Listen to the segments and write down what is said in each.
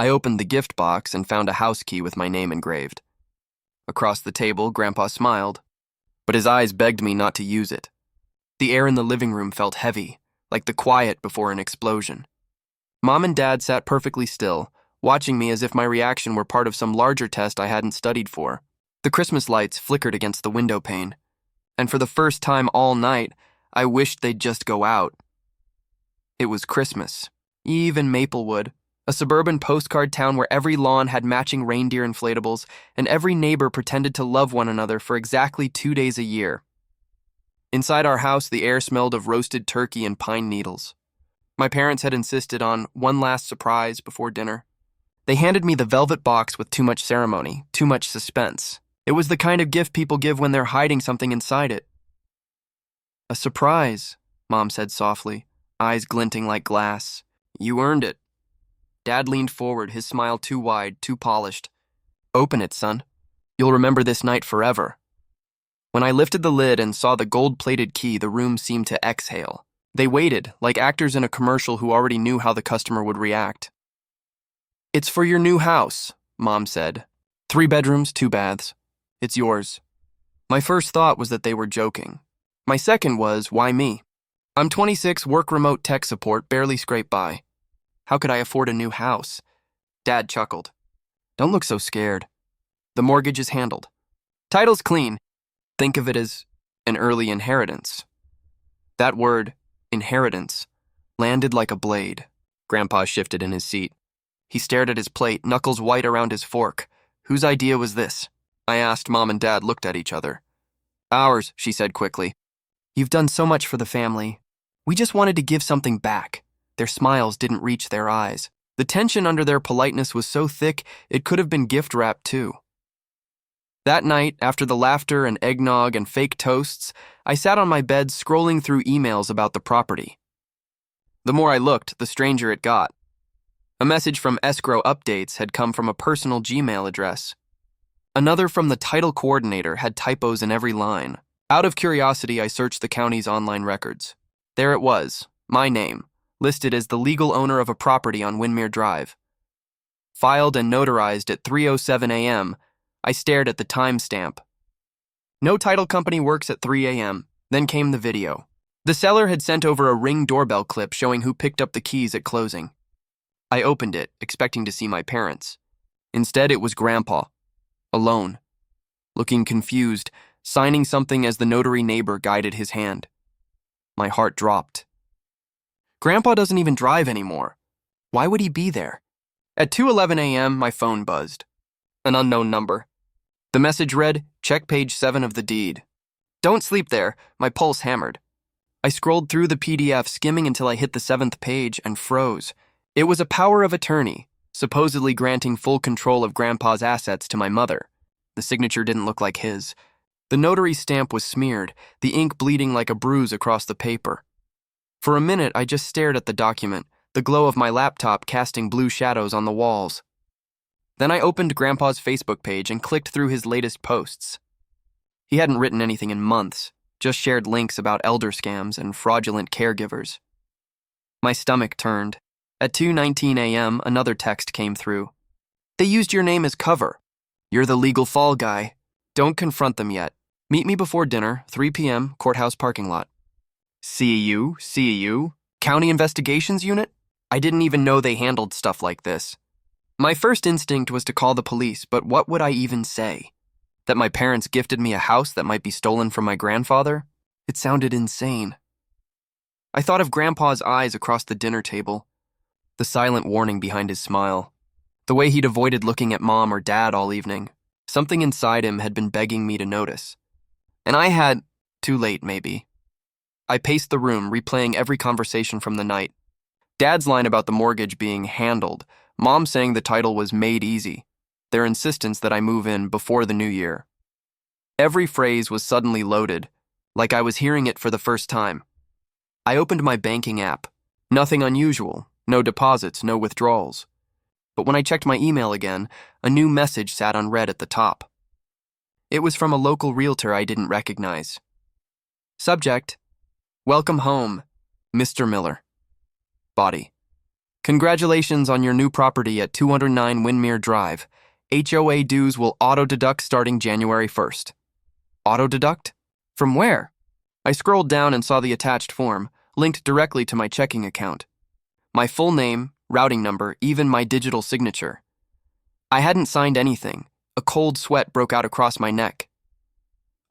I opened the gift box and found a house key with my name engraved. Across the table, Grandpa smiled, but his eyes begged me not to use it. The air in the living room felt heavy, like the quiet before an explosion. Mom and Dad sat perfectly still, watching me as if my reaction were part of some larger test I hadn't studied for. The Christmas lights flickered against the window pane, and for the first time all night, I wished they'd just go out. It was Christmas Eve in Maplewood, a suburban postcard town where every lawn had matching reindeer inflatables and every neighbor pretended to love one another for exactly 2 days a year. Inside our house, the air smelled of roasted turkey and pine needles. My parents had insisted on one last surprise before dinner. They handed me the velvet box with too much ceremony, too much suspense. It was the kind of gift people give when they're hiding something inside it. "A surprise," Mom said softly, eyes glinting like glass. "You earned it." Dad leaned forward, his smile too wide, too polished. "Open it, son. You'll remember this night forever." When I lifted the lid and saw the gold-plated key, the room seemed to exhale. They waited, like actors in a commercial who already knew how the customer would react. "It's for your new house," Mom said. 3 bedrooms, 2 baths. It's yours." My first thought was that they were joking. My second was, why me? I'm 26, work remote tech support, barely scrape by. How could I afford a new house? Dad chuckled. "Don't look so scared. The mortgage is handled. Title's clean. Think of it as an early inheritance." That word, inheritance, landed like a blade. Grandpa shifted in his seat. He stared at his plate, knuckles white around his fork. "Whose idea was this?" I asked. Mom and Dad looked at each other. "Ours," she said quickly. "You've done so much for the family. We just wanted to give something back." Their smiles didn't reach their eyes. The tension under their politeness was so thick, it could have been gift wrapped too. That night, after the laughter and eggnog and fake toasts, I sat on my bed scrolling through emails about the property. The more I looked, the stranger it got. A message from escrow updates had come from a personal Gmail address. Another from the title coordinator had typos in every line. Out of curiosity, I searched the county's online records. There it was, my name, listed as the legal owner of a property on Windmere Drive. Filed and notarized at 3:07 a.m., I stared at the timestamp. No title company works at 3 a.m. Then came the video. The seller had sent over a Ring doorbell clip showing who picked up the keys at closing. I opened it, expecting to see my parents. Instead, it was Grandpa, alone, looking confused, signing something as the notary neighbor guided his hand. My heart dropped. Grandpa doesn't even drive anymore. Why would he be there? At 2:11 a.m., my phone buzzed. An unknown number. The message read, "Check page 7 of the deed." "Don't sleep there," my pulse hammered. I scrolled through the PDF, skimming until I hit the 7th page and froze. It was a power of attorney, supposedly granting full control of Grandpa's assets to my mother. The signature didn't look like his. The notary's stamp was smeared, the ink bleeding like a bruise across the paper. For a minute, I just stared at the document, the glow of my laptop casting blue shadows on the walls. Then I opened Grandpa's Facebook page and clicked through his latest posts. He hadn't written anything in months, just shared links about elder scams and fraudulent caregivers. My stomach turned. At 2:19 a.m., another text came through. "They used your name as cover. You're the legal fall guy. Don't confront them yet. Meet me before dinner, 3 p.m., courthouse parking lot." CEU? County Investigations Unit? I didn't even know they handled stuff like this. My first instinct was to call the police, but what would I even say? That my parents gifted me a house that might be stolen from my grandfather? It sounded insane. I thought of Grandpa's eyes across the dinner table, the silent warning behind his smile, the way he'd avoided looking at Mom or Dad all evening. Something inside him had been begging me to notice. And I had, too late maybe. I paced the room, replaying every conversation from the night. Dad's line about the mortgage being handled, Mom saying the title was made easy, their insistence that I move in before the new year. Every phrase was suddenly loaded, like I was hearing it for the first time. I opened my banking app. Nothing unusual, no deposits, no withdrawals. But when I checked my email again, a new message sat unread at the top. It was from a local realtor I didn't recognize. Subject: "Welcome home, Mr. Miller." Body: Congratulations on your new property at 209 Windmere Drive. HOA dues will auto-deduct starting January 1st. Auto-deduct? From where? I scrolled down and saw the attached form, linked directly to my checking account. My full name, routing number, even my digital signature. I hadn't signed anything. A cold sweat broke out across my neck.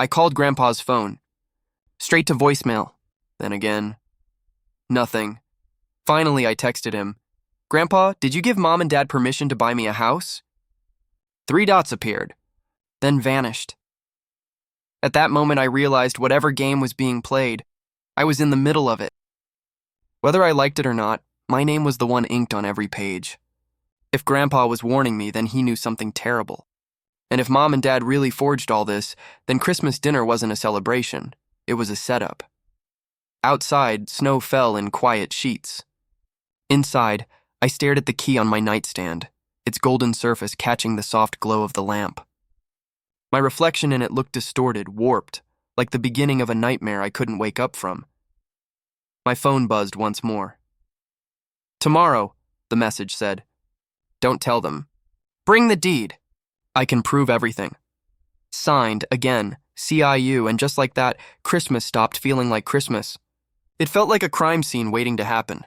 I called Grandpa's phone. Straight to voicemail. Then again. Nothing. Finally, I texted him. Grandpa, did you give Mom and Dad permission to buy me a house? 3 dots appeared, then vanished. At that moment, I realized whatever game was being played, I was in the middle of it. Whether I liked it or not, my name was the one inked on every page. If Grandpa was warning me, then he knew something terrible. And if Mom and Dad really forged all this, then Christmas dinner wasn't a celebration. It was a setup. Outside, snow fell in quiet sheets. Inside, I stared at the key on my nightstand, its golden surface catching the soft glow of the lamp. My reflection in it looked distorted, warped, like the beginning of a nightmare I couldn't wake up from. My phone buzzed once more. Tomorrow, the message said. Don't tell them. Bring the deed. I can prove everything. Signed, again, CIU, and just like that, Christmas stopped feeling like Christmas. It felt like a crime scene waiting to happen.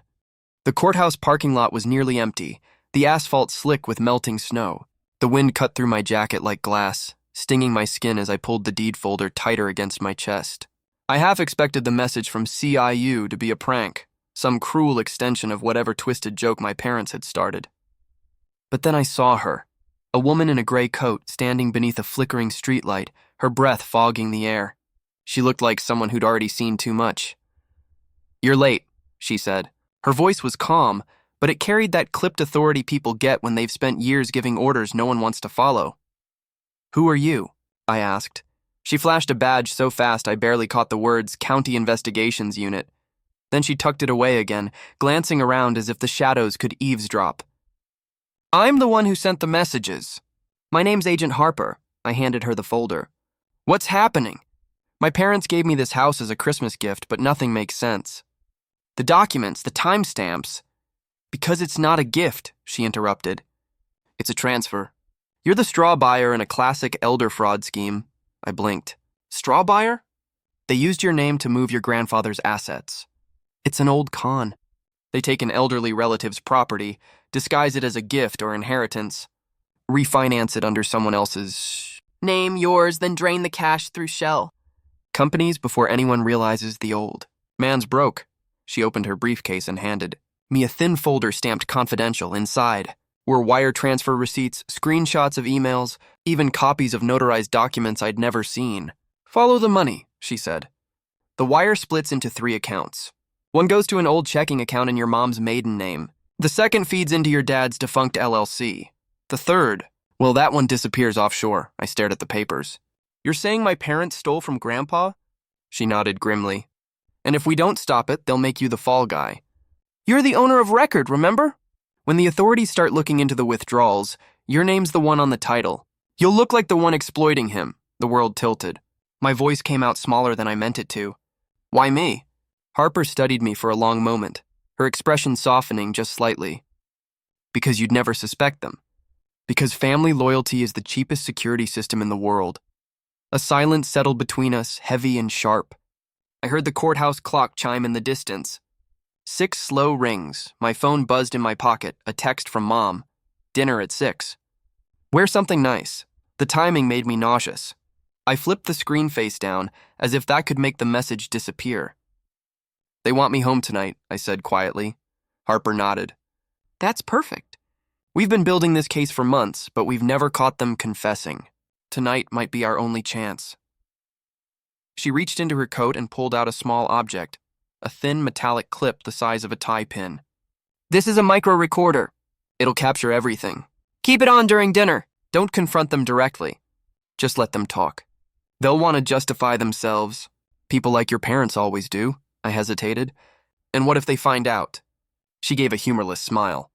The courthouse parking lot was nearly empty, the asphalt slick with melting snow. The wind cut through my jacket like glass, stinging my skin as I pulled the deed folder tighter against my chest. I half expected the message from CIU to be a prank, some cruel extension of whatever twisted joke my parents had started. But then I saw her, a woman in a gray coat standing beneath a flickering streetlight, her breath fogging the air. She looked like someone who'd already seen too much. You're late, she said. Her voice was calm, but it carried that clipped authority people get when they've spent years giving orders no one wants to follow. Who are you? I asked. She flashed a badge so fast I barely caught the words County Investigations Unit. Then she tucked it away again, glancing around as if the shadows could eavesdrop. I'm the one who sent the messages. My name's Agent Harper. I handed her the folder. What's happening? My parents gave me this house as a Christmas gift, but nothing makes sense. The documents, the timestamps. Because it's not a gift, she interrupted. It's a transfer. You're the straw buyer in a classic elder fraud scheme. I blinked. Straw buyer? They used your name to move your grandfather's assets. It's an old con. They take an elderly relative's property, disguise it as a gift or inheritance, refinance it under someone else's name, yours, then drain the cash through shell. Companies before anyone realizes the old. Man's broke. She opened her briefcase and handed me a thin folder stamped confidential. Inside were wire transfer receipts, screenshots of emails, even copies of notarized documents I'd never seen. Follow the money, she said. The wire splits into 3 accounts. One goes to an old checking account in your mom's maiden name. The second feeds into your dad's defunct LLC. The third, well, that one disappears offshore. I stared at the papers. You're saying my parents stole from Grandpa? She nodded grimly. And if we don't stop it, they'll make you the fall guy. You're the owner of record, remember? When the authorities start looking into the withdrawals, your name's the one on the title. You'll look like the one exploiting him. The world tilted. My voice came out smaller than I meant it to. Why me? Harper studied me for a long moment, her expression softening just slightly. Because you'd never suspect them. Because family loyalty is the cheapest security system in the world. A silence settled between us, heavy and sharp. I heard the courthouse clock chime in the distance. 6 slow rings. My phone buzzed in my pocket, a text from Mom. Dinner at 6. Wear something nice. The timing made me nauseous. I flipped the screen face down, as if that could make the message disappear. They want me home tonight, I said quietly. Harper nodded. That's perfect. We've been building this case for months, but we've never caught them confessing. Tonight might be our only chance. She reached into her coat and pulled out a small object, a thin metallic clip the size of a tie pin. This is a micro recorder. It'll capture everything. Keep it on during dinner. Don't confront them directly. Just let them talk. They'll want to justify themselves. People like your parents always do. I hesitated. And what if they find out? She gave a humorless smile.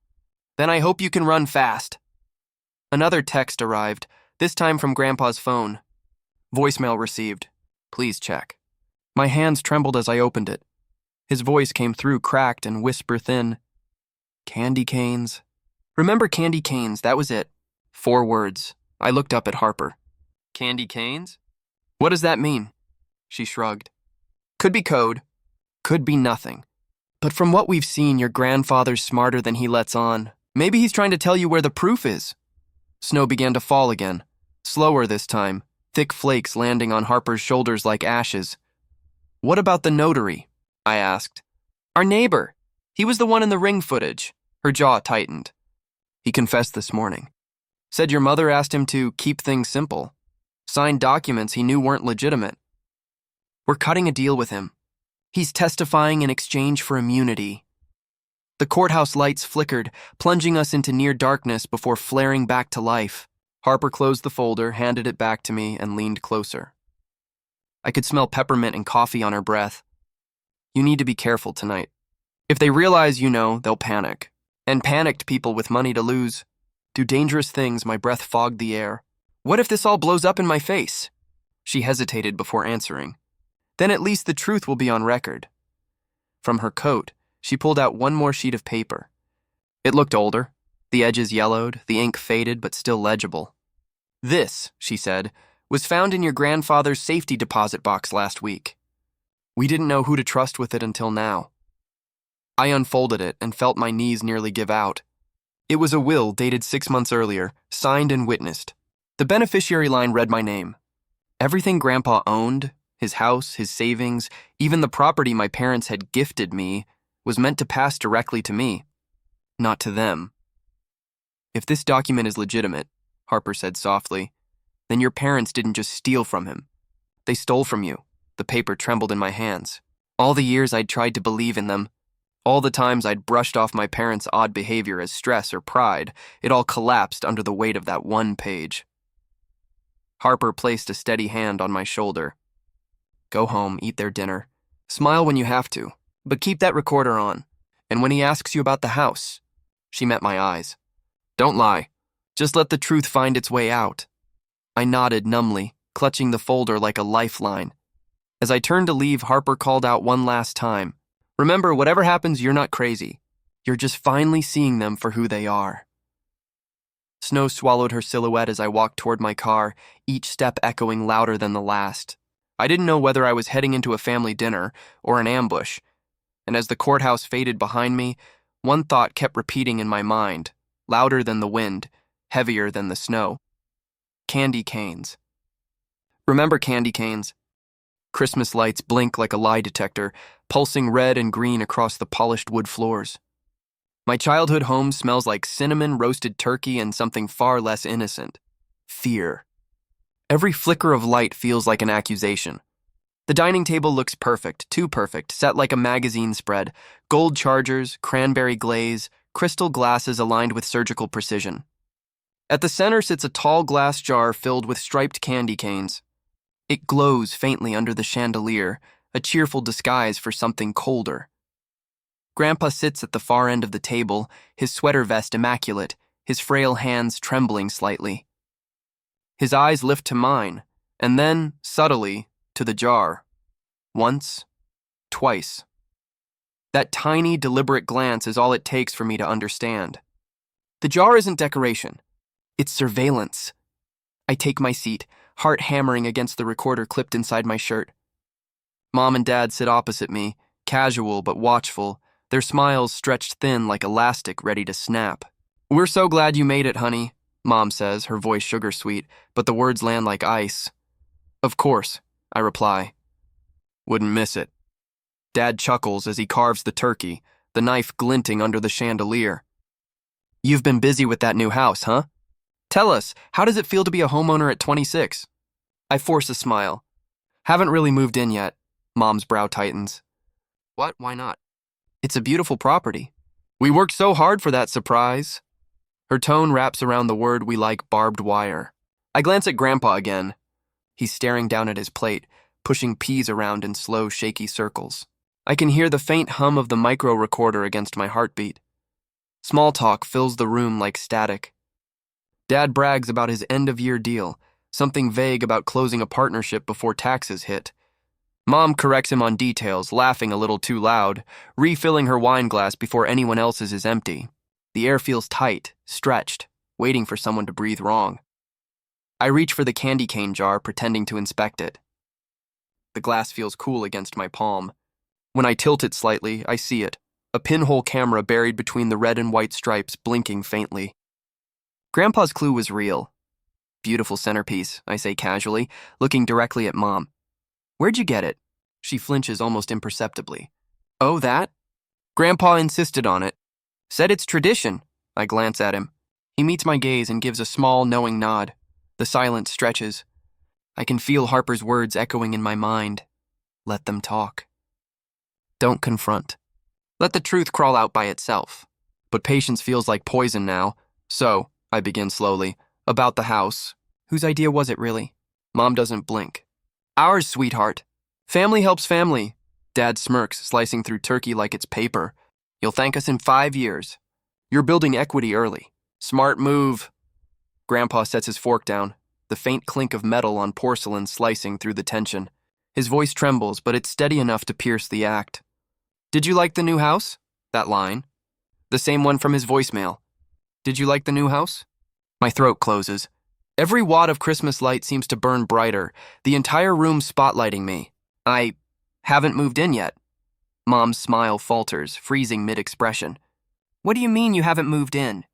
Then I hope you can run fast. Another text arrived, this time from Grandpa's phone. Voicemail received. Please check. My hands trembled as I opened it. His voice came through cracked and whisper thin. Candy canes. Remember candy canes, that was it. 4 words. I looked up at Harper. Candy canes? What does that mean? She shrugged. Could be code. Could be nothing. But from what we've seen, your grandfather's smarter than he lets on. Maybe he's trying to tell you where the proof is. Snow began to fall again. Slower this time, thick flakes landing on Harper's shoulders like ashes. What about the notary? I asked. Our neighbor. He was the one in the ring footage. Her jaw tightened. He confessed this morning. Said your mother asked him to keep things simple. Signed documents he knew weren't legitimate. We're cutting a deal with him. He's testifying in exchange for immunity. The courthouse lights flickered, plunging us into near darkness before flaring back to life. Harper closed the folder, handed it back to me, and leaned closer. I could smell peppermint and coffee on her breath. You need to be careful tonight. If they realize you know, they'll panic. And panicked people with money to lose do dangerous things. My breath fogged the air. What if this all blows up in my face? She hesitated before answering. Then at least the truth will be on record. From her coat, she pulled out one more sheet of paper. It looked older. The edges yellowed, the ink faded but still legible. This, she said, was found in your grandfather's safety deposit box last week. We didn't know who to trust with it until now. I unfolded it and felt my knees nearly give out. It was a will dated 6 months earlier, signed and witnessed. The beneficiary line read my name. Everything Grandpa owned, his house, his savings, even the property my parents had gifted me, was meant to pass directly to me, not to them. If this document is legitimate, Harper said softly, then your parents didn't just steal from him. They stole from you. The paper trembled in my hands. All the years I'd tried to believe in them, all the times I'd brushed off my parents' odd behavior as stress or pride, it all collapsed under the weight of that one page. Harper placed a steady hand on my shoulder. Go home, eat their dinner. Smile when you have to, but keep that recorder on. And when he asks you about the house, she met my eyes. Don't lie. Just let the truth find its way out. I nodded numbly, clutching the folder like a lifeline. As I turned to leave, Harper called out one last time. Remember, whatever happens, you're not crazy. You're just finally seeing them for who they are. Snow swallowed her silhouette as I walked toward my car, each step echoing louder than the last. I didn't know whether I was heading into a family dinner or an ambush, and as the courthouse faded behind me, one thought kept repeating in my mind, louder than the wind, heavier than the snow. Candy canes. Remember candy canes? Christmas lights blink like a lie detector, pulsing red and green across the polished wood floors. My childhood home smells like cinnamon, roasted turkey, and something far less innocent. Fear. Every flicker of light feels like an accusation. The dining table looks perfect, too perfect, set like a magazine spread. Gold chargers, cranberry glaze, crystal glasses aligned with surgical precision. At the center sits a tall glass jar filled with striped candy canes. It glows faintly under the chandelier, a cheerful disguise for something colder. Grandpa sits at the far end of the table, his sweater vest immaculate, his frail hands trembling slightly. His eyes lift to mine, and then, subtly, to the jar. Once, twice. That tiny, deliberate glance is all it takes for me to understand. The jar isn't decoration. It's surveillance. I take my seat, heart hammering against the recorder clipped inside my shirt. Mom and Dad sit opposite me, casual but watchful, their smiles stretched thin like elastic ready to snap. We're so glad you made it, honey, Mom says, her voice sugar-sweet, but the words land like ice. Of course, I reply. Wouldn't miss it. Dad chuckles as he carves the turkey, the knife glinting under the chandelier. You've been busy with that new house, huh? Tell us, how does it feel to be a homeowner at 26? I force a smile. Haven't really moved in yet. Mom's brow tightens. What? Why not? It's a beautiful property. We worked so hard for that surprise. Her tone wraps around the word we like barbed wire. I glance at Grandpa again. He's staring down at his plate, pushing peas around in slow, shaky circles. I can hear the faint hum of the micro recorder against my heartbeat. Small talk fills the room like static. Dad brags about his end-of-year deal, something vague about closing a partnership before taxes hit. Mom corrects him on details, laughing a little too loud, refilling her wine glass before anyone else's is empty. The air feels tight, stretched, waiting for someone to breathe wrong. I reach for the candy cane jar, pretending to inspect it. The glass feels cool against my palm. When I tilt it slightly, I see it, a pinhole camera buried between the red and white stripes, blinking faintly. Grandpa's clue was real. Beautiful centerpiece, I say casually, looking directly at Mom. Where'd you get it? She flinches almost imperceptibly. Oh, that? Grandpa insisted on it. Said it's tradition. I glance at him. He meets my gaze and gives a small, knowing nod. The silence stretches. I can feel Harper's words echoing in my mind. Let them talk. Don't confront. Let the truth crawl out by itself. But patience feels like poison now. So, I begin slowly, about the house. Whose idea was it really? Mom doesn't blink. Ours, sweetheart. Family helps family. Dad smirks, slicing through turkey like it's paper. You'll thank us in 5 years. You're building equity early. Smart move. Grandpa sets his fork down, the faint clink of metal on porcelain slicing through the tension. His voice trembles, but it's steady enough to pierce the act. Did you like the new house? That line. The same one from his voicemail. Did you like the new house? My throat closes. Every watt of Christmas light seems to burn brighter, the entire room spotlighting me. I haven't moved in yet. Mom's smile falters, freezing mid-expression. What do you mean you haven't moved in?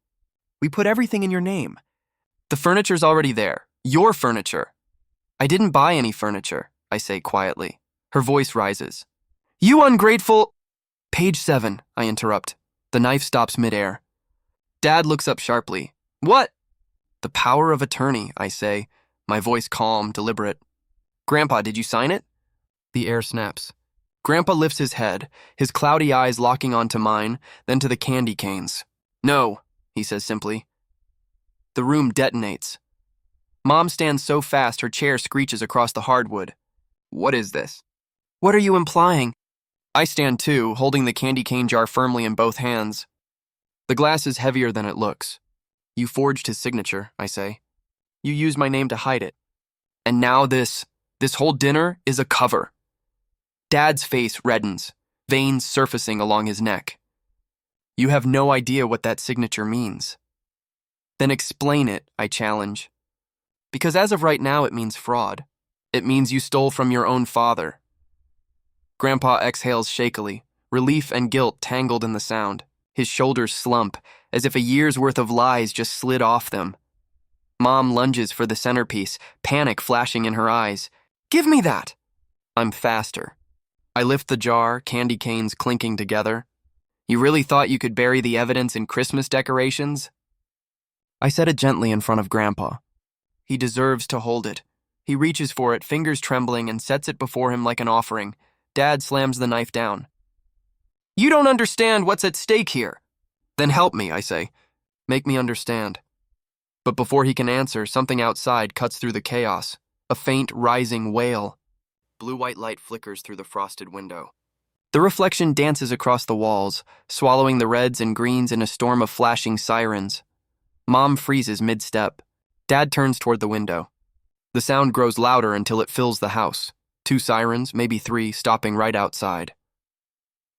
We put everything in your name. The furniture's already there. Your furniture. I didn't buy any furniture, I say quietly. Her voice rises. You ungrateful... Page 7, I interrupt. The knife stops midair. Dad looks up sharply. What? The power of attorney, I say, my voice calm, deliberate. Grandpa, did you sign it? The air snaps. Grandpa lifts his head, his cloudy eyes locking onto mine, then to the candy canes. No, he says simply. The room detonates. Mom stands so fast her chair screeches across the hardwood. What is this? What are you implying? I stand too, holding the candy cane jar firmly in both hands. The glass is heavier than it looks. You forged his signature, I say. You used my name to hide it. And now this whole dinner is a cover. Dad's face reddens, veins surfacing along his neck. You have no idea what that signature means. Then explain it, I challenge. Because as of right now, it means fraud. It means you stole from your own father. Grandpa exhales shakily, relief and guilt tangled in the sound. His shoulders slump, as if a year's worth of lies just slid off them. Mom lunges for the centerpiece, panic flashing in her eyes. Give me that! I'm faster. I lift the jar, candy canes clinking together. You really thought you could bury the evidence in Christmas decorations? I set it gently in front of Grandpa. He deserves to hold it. He reaches for it, fingers trembling, and sets it before him like an offering. Dad slams the knife down. You don't understand what's at stake here. Then help me, I say. Make me understand. But before he can answer, something outside cuts through the chaos. A faint, rising wail. Blue-white light flickers through the frosted window. The reflection dances across the walls, swallowing the reds and greens in a storm of flashing sirens. Mom freezes mid-step. Dad turns toward the window. The sound grows louder until it fills the house. 2 sirens, maybe 3, stopping right outside.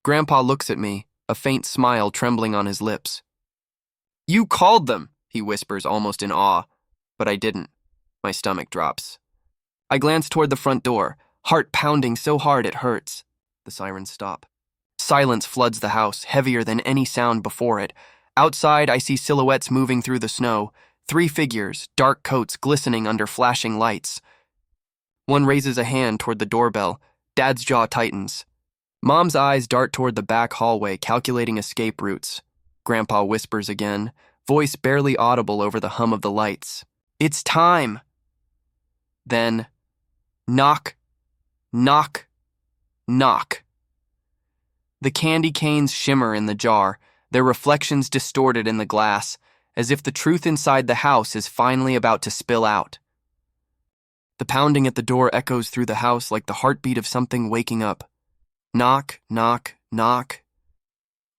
Grandpa looks at me, a faint smile trembling on his lips. You called them, he whispers almost in awe. But I didn't. My stomach drops. I glance toward the front door, heart pounding so hard it hurts. The sirens stop. Silence floods the house, heavier than any sound before it. Outside, I see silhouettes moving through the snow. 3 figures, dark coats glistening under flashing lights. One raises a hand toward the doorbell. Dad's jaw tightens. Mom's eyes dart toward the back hallway, calculating escape routes. Grandpa whispers again, voice barely audible over the hum of the lights. It's time! Then, knock, knock, knock. The candy canes shimmer in the jar, their reflections distorted in the glass, as if the truth inside the house is finally about to spill out. The pounding at the door echoes through the house like the heartbeat of something waking up. Knock, knock, knock.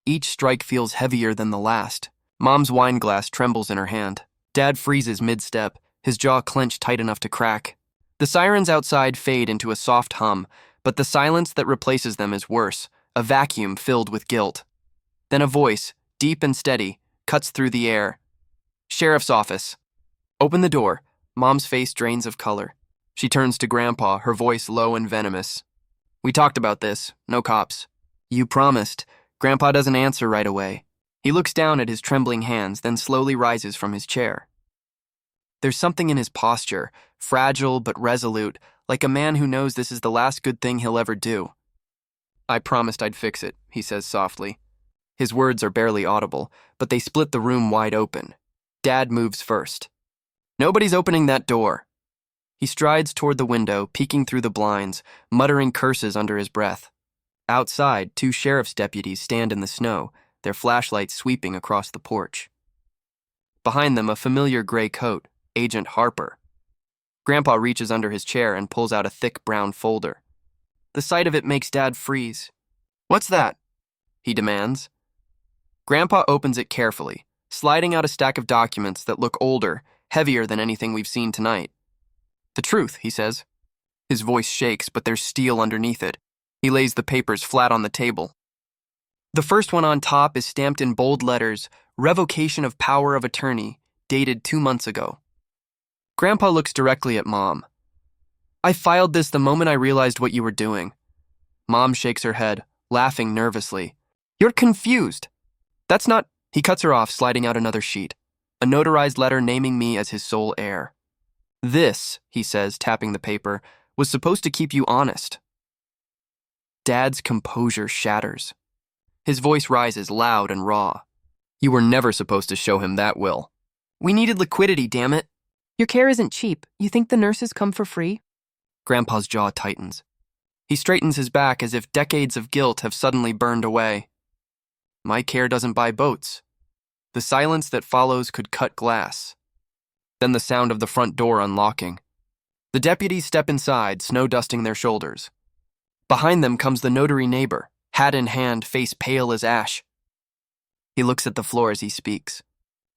Each strike feels heavier than the last. Mom's wine glass trembles in her hand. Dad freezes mid-step, his jaw clenched tight enough to crack. The sirens outside fade into a soft hum, but the silence that replaces them is worse, a vacuum filled with guilt. Then a voice, deep and steady, cuts through the air. Sheriff's office. Open the door. Mom's face drains of color. She turns to Grandpa, her voice low and venomous. We talked about this. No cops. You promised. Grandpa doesn't answer right away. He looks down at his trembling hands, then slowly rises from his chair. There's something in his posture, fragile but resolute, like a man who knows this is the last good thing he'll ever do. I promised I'd fix it, he says softly. His words are barely audible, but they split the room wide open. Dad moves first. Nobody's opening that door. He strides toward the window, peeking through the blinds, muttering curses under his breath. Outside, 2 sheriff's deputies stand in the snow, their flashlights sweeping across the porch. Behind them, a familiar gray coat, Agent Harper. Grandpa reaches under his chair and pulls out a thick brown folder. The sight of it makes Dad freeze. What's that? He demands. Grandpa opens it carefully, sliding out a stack of documents that look older, heavier than anything we've seen tonight. The truth, he says. His voice shakes, but there's steel underneath it. He lays the papers flat on the table. The first one on top is stamped in bold letters, Revocation of Power of Attorney, dated 2 months ago. Grandpa looks directly at Mom. I filed this the moment I realized what you were doing. Mom shakes her head, laughing nervously. You're confused. That's not... He cuts her off, sliding out another sheet. A notarized letter naming me as his sole heir. This, he says, tapping the paper, was supposed to keep you honest. Dad's composure shatters. His voice rises loud and raw. You were never supposed to show him that will. We needed liquidity, damn it. Your care isn't cheap. You think the nurses come for free? Grandpa's jaw tightens. He straightens his back as if decades of guilt have suddenly burned away. My care doesn't buy boats. The silence that follows could cut glass. Then the sound of the front door unlocking. The deputies step inside, snow dusting their shoulders. Behind them comes the notary neighbor, hat in hand, face pale as ash. He looks at the floor as he speaks.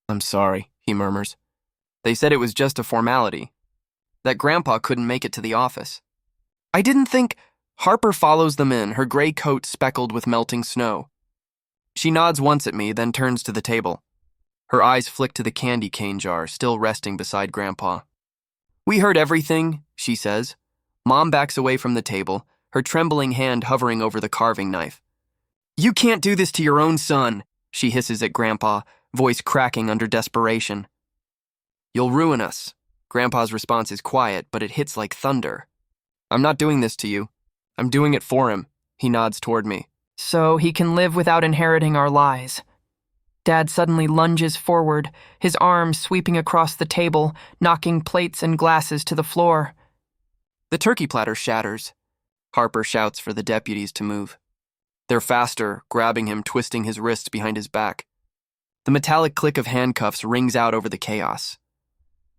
I'm sorry, he murmurs. They said it was just a formality. That Grandpa couldn't make it to the office. I didn't think... Harper follows them in, her gray coat speckled with melting snow. She nods once at me, then turns to the table. Her eyes flick to the candy cane jar, still resting beside Grandpa. We heard everything, she says. Mom backs away from the table, her trembling hand hovering over the carving knife. You can't do this to your own son, she hisses at Grandpa, voice cracking under desperation. You'll ruin us. Grandpa's response is quiet, but it hits like thunder. I'm not doing this to you. I'm doing it for him. He nods toward me. So he can live without inheriting our lies. Dad suddenly lunges forward, his arms sweeping across the table, knocking plates and glasses to the floor. The turkey platter shatters. Harper shouts for the deputies to move. They're faster, grabbing him, twisting his wrists behind his back. The metallic click of handcuffs rings out over the chaos.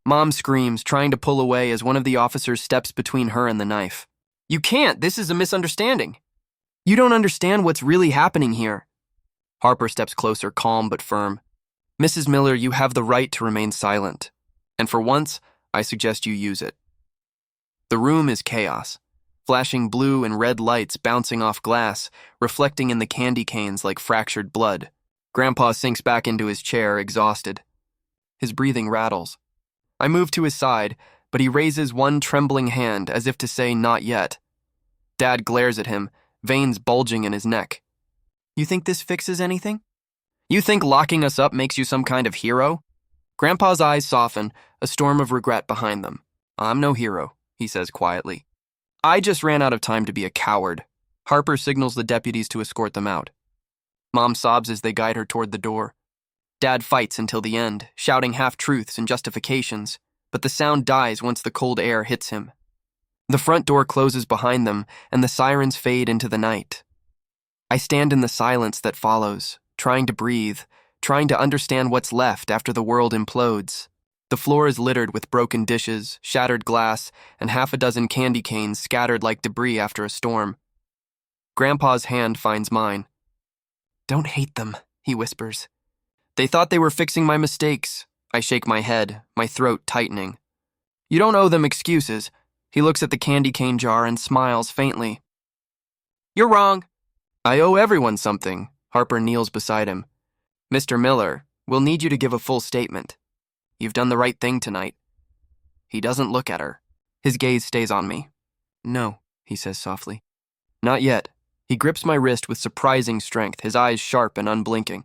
Mom screams, trying to pull away as one of the officers steps between her and the knife. You can't! This is a misunderstanding. You don't understand what's really happening here. Harper steps closer, calm but firm. Mrs. Miller, you have the right to remain silent. And for once, I suggest you use it. The room is chaos. Flashing blue and red lights bouncing off glass, reflecting in the candy canes like fractured blood. Grandpa sinks back into his chair, exhausted. His breathing rattles. I move to his side, but he raises one trembling hand as if to say not yet. Dad glares at him, veins bulging in his neck. You think this fixes anything? You think locking us up makes you some kind of hero? Grandpa's eyes soften, a storm of regret behind them. I'm no hero, he says quietly. I just ran out of time to be a coward. Harper signals the deputies to escort them out. Mom sobs as they guide her toward the door. Dad fights until the end, shouting half-truths and justifications, but the sound dies once the cold air hits him. The front door closes behind them, and the sirens fade into the night. I stand in the silence that follows, trying to breathe, trying to understand what's left after the world implodes. The floor is littered with broken dishes, shattered glass, and half a dozen candy canes scattered like debris after a storm. Grandpa's hand finds mine. Don't hate them, he whispers. They thought they were fixing my mistakes. I shake my head, my throat tightening. You don't owe them excuses. He looks at the candy cane jar and smiles faintly. You're wrong. I owe everyone something. Harper kneels beside him. Mr. Miller, We'll need you to give a full statement. You've done the right thing tonight. He doesn't look at her. His gaze stays on me. No, he says softly. Not yet. He grips my wrist with surprising strength, his eyes sharp and unblinking.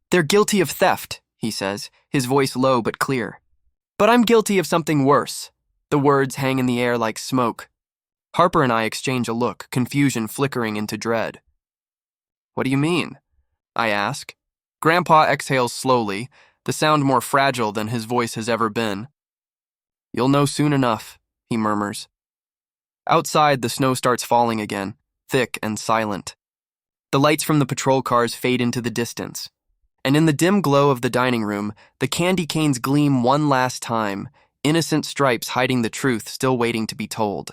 They're guilty of theft, he says, his voice low but clear. But I'm guilty of something worse. The words hang in the air like smoke. Harper and I exchange a look, confusion flickering into dread. What do you mean? I ask. Grandpa exhales slowly, the sound more fragile than his voice has ever been. You'll know soon enough, he murmurs. Outside, the snow starts falling again, thick and silent. The lights from the patrol cars fade into the distance, and in the dim glow of the dining room, the candy canes gleam one last time, innocent stripes hiding the truth still waiting to be told.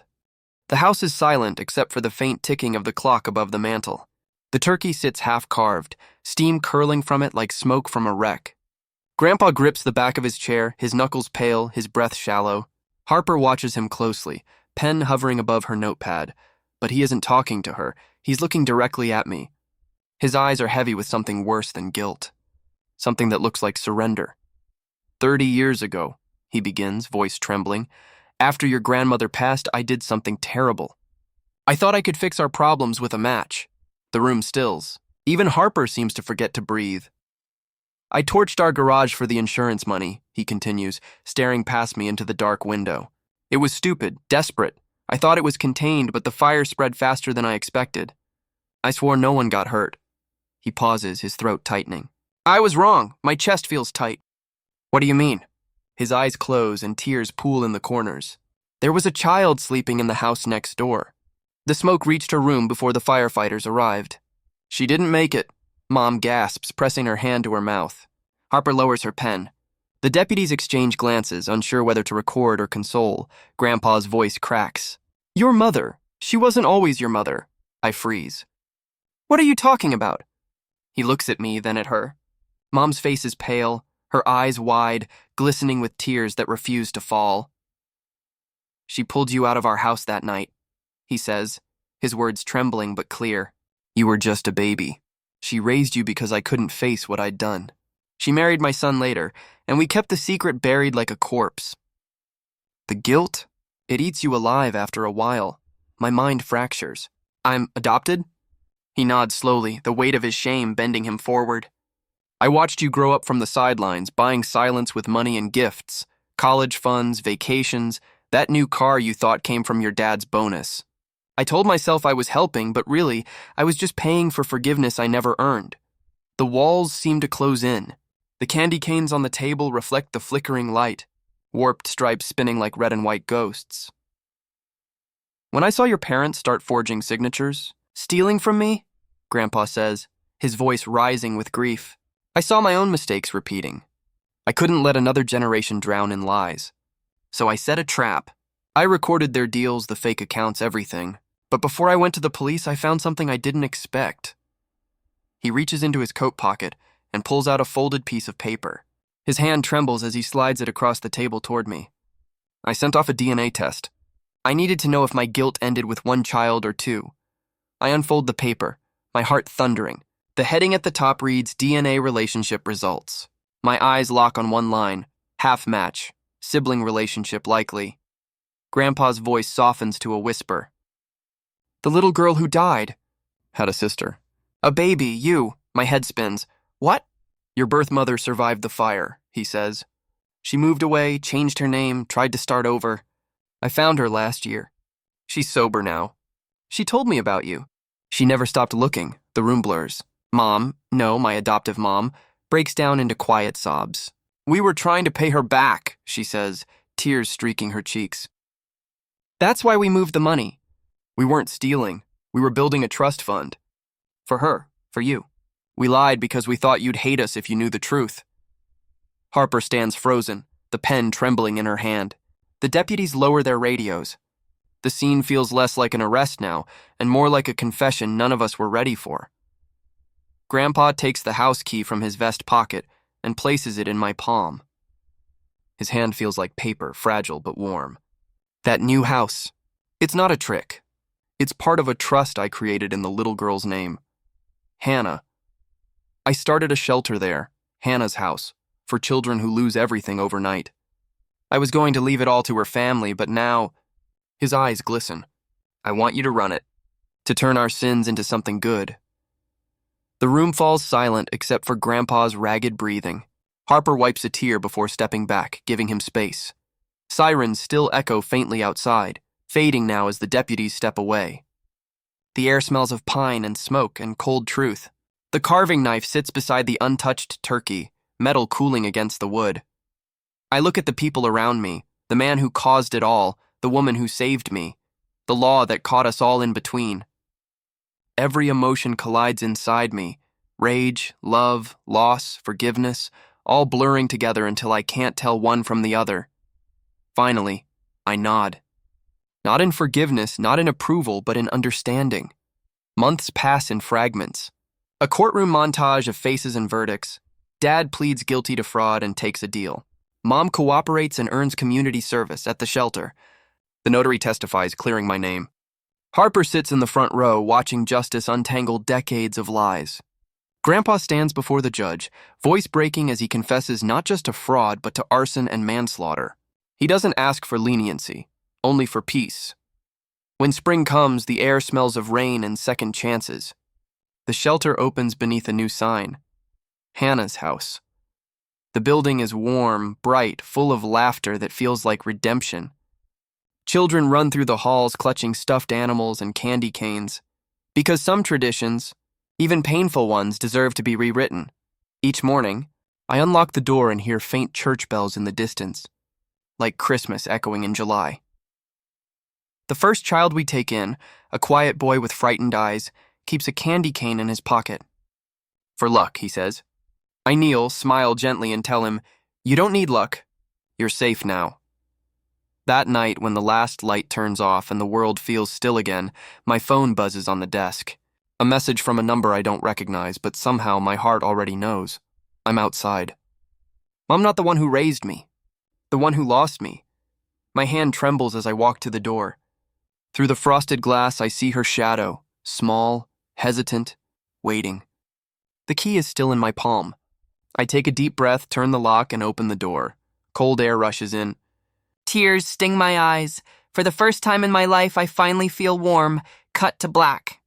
The house is silent except for the faint ticking of the clock above the mantel. The turkey sits half-carved, steam curling from it like smoke from a wreck. Grandpa grips the back of his chair, his knuckles pale, his breath shallow. Harper watches him closely, pen hovering above her notepad. But he isn't talking to her. He's looking directly at me. His eyes are heavy with something worse than guilt. Something that looks like surrender. 30 years ago, he begins, voice trembling. After your grandmother passed, I did something terrible. I thought I could fix our problems with a match. The room stills. Even Harper seems to forget to breathe. I torched our garage for the insurance money, he continues, staring past me into the dark window. It was stupid, desperate. I thought it was contained, but the fire spread faster than I expected. I swore no one got hurt. He pauses, his throat tightening. I was wrong. My chest feels tight. What do you mean? His eyes close and tears pool in the corners. There was a child sleeping in the house next door. The smoke reached her room before the firefighters arrived. She didn't make it. Mom gasps, pressing her hand to her mouth. Harper lowers her pen. The deputies exchange glances, unsure whether to record or console. Grandpa's voice cracks. Your mother. She wasn't always your mother. I freeze. What are you talking about? He looks at me, then at her. Mom's face is pale, her eyes wide, glistening with tears that refuse to fall. She pulled you out of our house that night, he says, his words trembling but clear. You were just a baby. She raised you because I couldn't face what I'd done. She married my son later, and we kept the secret buried like a corpse. The guilt? It eats you alive after a while. My mind fractures. I'm adopted? He nods slowly, the weight of his shame bending him forward. I watched you grow up from the sidelines, buying silence with money and gifts, college funds, vacations, that new car you thought came from your dad's bonus. I told myself I was helping, but really, I was just paying for forgiveness I never earned. The walls seem to close in. The candy canes on the table reflect the flickering light, warped stripes spinning like red and white ghosts. When I saw your parents start forging signatures, stealing from me, Grandpa says, his voice rising with grief, I saw my own mistakes repeating. I couldn't let another generation drown in lies. So I set a trap. I recorded their deals, the fake accounts, everything. But before I went to the police, I found something I didn't expect. He reaches into his coat pocket and pulls out a folded piece of paper. His hand trembles as he slides it across the table toward me. I sent off a DNA test. I needed to know if my guilt ended with one child or two. I unfold the paper, my heart thundering. The heading at the top reads DNA relationship results. My eyes lock on one line, half match, sibling relationship likely. Grandpa's voice softens to a whisper. The little girl who died. Had a sister. A baby, you. My head spins. What? Your birth mother survived the fire, he says. She moved away, changed her name, tried to start over. I found her last year. She's sober now. She told me about you. She never stopped looking. The room blurs. Mom, no, my adoptive mom, breaks down into quiet sobs. We were trying to pay her back, she says, tears streaking her cheeks. That's why we moved the money. We weren't stealing. We were building a trust fund. For her, for you. We lied because we thought you'd hate us if you knew the truth. Harper stands frozen, the pen trembling in her hand. The deputies lower their radios. The scene feels less like an arrest now, and more like a confession none of us were ready for. Grandpa takes the house key from his vest pocket and places it in my palm. His hand feels like paper, fragile but warm. That new house. It's not a trick. It's part of a trust I created in the little girl's name. Hannah. I started a shelter there, Hannah's house, for children who lose everything overnight. I was going to leave it all to her family, but now, his eyes glisten. I want you to run it, to turn our sins into something good. The room falls silent except for Grandpa's ragged breathing. Harper wipes a tear before stepping back, giving him space. Sirens still echo faintly outside, fading now as the deputies step away. The air smells of pine and smoke and cold truth. The carving knife sits beside the untouched turkey, metal cooling against the wood. I look at the people around me, the man who caused it all, the woman who saved me, the law that caught us all in between. Every emotion collides inside me, rage, love, loss, forgiveness, all blurring together until I can't tell one from the other. Finally, I nod. Not in forgiveness, not in approval, but in understanding. Months pass in fragments. A courtroom montage of faces and verdicts. Dad pleads guilty to fraud and takes a deal. Mom cooperates and earns community service at the shelter. The notary testifies, clearing my name. Harper sits in the front row, watching justice untangle decades of lies. Grandpa stands before the judge, voice breaking as he confesses not just to fraud, but to arson and manslaughter. He doesn't ask for leniency, only for peace. When spring comes, the air smells of rain and second chances. The shelter opens beneath a new sign. Hannah's house. The building is warm, bright, full of laughter that feels like redemption. Children run through the halls clutching stuffed animals and candy canes. Because some traditions, even painful ones, deserve to be rewritten. Each morning, I unlock the door and hear faint church bells in the distance, like Christmas echoing in July. The first child we take in, a quiet boy with frightened eyes, keeps a candy cane in his pocket. For luck, he says. I kneel, smile gently, and tell him, "You don't need luck. You're safe now." That night, when the last light turns off and the world feels still again, my phone buzzes on the desk. A message from a number I don't recognize, but somehow my heart already knows. I'm outside. I'm not the one who raised me, the one who lost me. My hand trembles as I walk to the door. Through the frosted glass, I see her shadow, small, hesitant, waiting. The key is still in my palm. I take a deep breath, turn the lock, and open the door. Cold air rushes in. Tears sting my eyes. For the first time in my life, I finally feel warm, cut to black.